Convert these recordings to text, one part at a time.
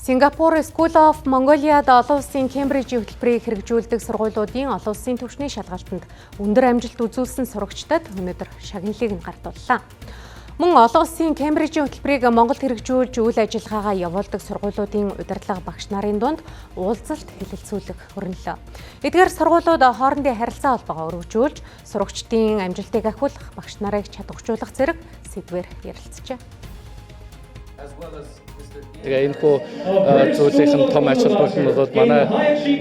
Singapore School of Mongolia-д олон улсын Кембрижийн хөтөлбөрийг хэрэгжүүлдэг сургуулиудын олон улсын түвшний шалгалтанд өндөр амжилт үзүүлсэн сурагчдад өнөөдөр шагналыг нь гартууллаа. Мөн олон улсын Кембрижийн хөтөлбөрийг Монголд хэрэгжүүлж үйл ажиллагаагаа явуулдаг сургуулиудын удирдлага багш нарын дунд уулзалт хэлэлцүүлэг өрнөлөө. Эдгээр сургуулиуд хоорондын харилцаа холбоогоо өргөжүүлж, сурагчдын амжилтыг ахиулах, багш нарыг чадваржуулах зэрэг сэдвээр ярилцжээ. Тэгээ энэ хүү зүйлийн том ач холбогдолд манай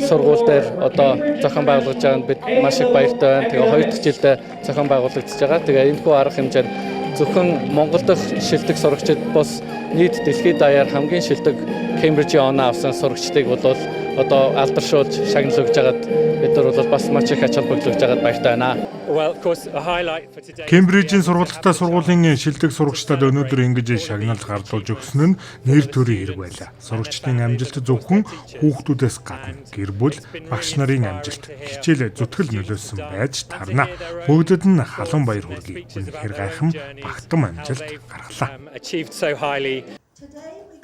сургууль дээр одоо зохион байгуулж байгаа бид маш их баяртай байна. Тэгээ хоёр дахь жилдээ зохион байгуулагдаж байгаа. Тэгээ энэ хүү арга хэмжээнд зөвхөн Монгол дахь шилдэг сурагчид бус нийт дэлхийд даяар хамгийн шилдэг Кембрижийн оноо авсан сурагчдыг бол одоо алдаршуулж шагнал өгж байгаад бид нар бол бас маш их ач холбогдол өгж байгаад баяртай байна. Кембрижийн сургалттай сургуулийн шилдэг сурагчдад өнөөдөр ингэж шагнал гардуулж өгсөн нь нэр төрийн хэрэг байлаа. Сурагчдын амжилт зөвхөн хүүхдүүдээс гадна гэр бүл, багш нарын амжилт, хичээл зүтгэл нөлөөсөн байж тарна. Бүгдэд нь халуун баяр хүргэе. Үнэхээр гайхам багтам амжилт гаргалаа.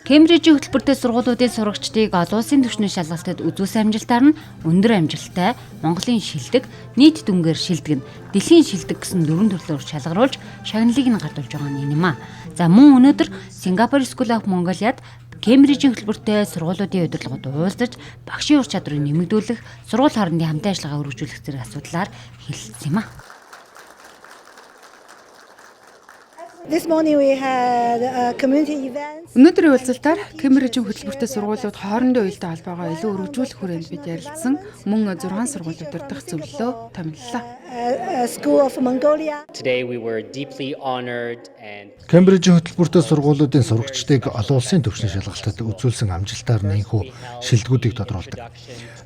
Кембрижийн хөтөлбөртэй сургуулиудын сурагчдыг олон улсын түвшний шалгалтад үзүүлсэн амжилтаар нь өндөр амжилттай Монголын шилдэг, нийт дүнгээр шилдэг нь дэлхийн шилдэг гэсэн дөрвөн төрлөөр шалгаруулж шагналыг нь гардуулж байгаа нь юм а. За мөн өнөөдөр Singapore School of Mongolia-д Кембрижийн хөтөлбөртэй сургуулиудын удирдлагууд уулзаж багшийн ур чадварыг нэмэгдүүлэх, сургууль хоорондын хамтын ажиллагаа өргөжүүлэх зэрэг асуудлаар хэлэлцсэн юм а. Өнөөдрийн уулзалтаар Кембрижийн хөтөлбөртэй сургуулиуд хоорондын уялдаа холбоогоо илүү өргөжүүлэх хүрээнд бид ярилцсан. Мөн 6 сургууль удирдах зөвлөлөө томиллоо. Кембрижийн хөтөлбөртэй сургуулиудын сурагчдыг олон улсын түвшний шалгалтад үзүүлсэн амжилтаар нэнхүү шилдэгүүдийг тодорхойлдог.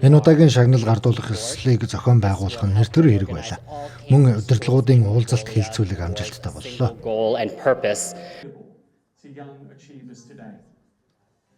Энэ удаагийн шагнал гардуулах ёслолыг зохион байгуулах нь нэр төрийн хэрэг байлаа. Мөн удирдлагуудын уулзалт хэлэлцүүлэг амжилттай боллоо.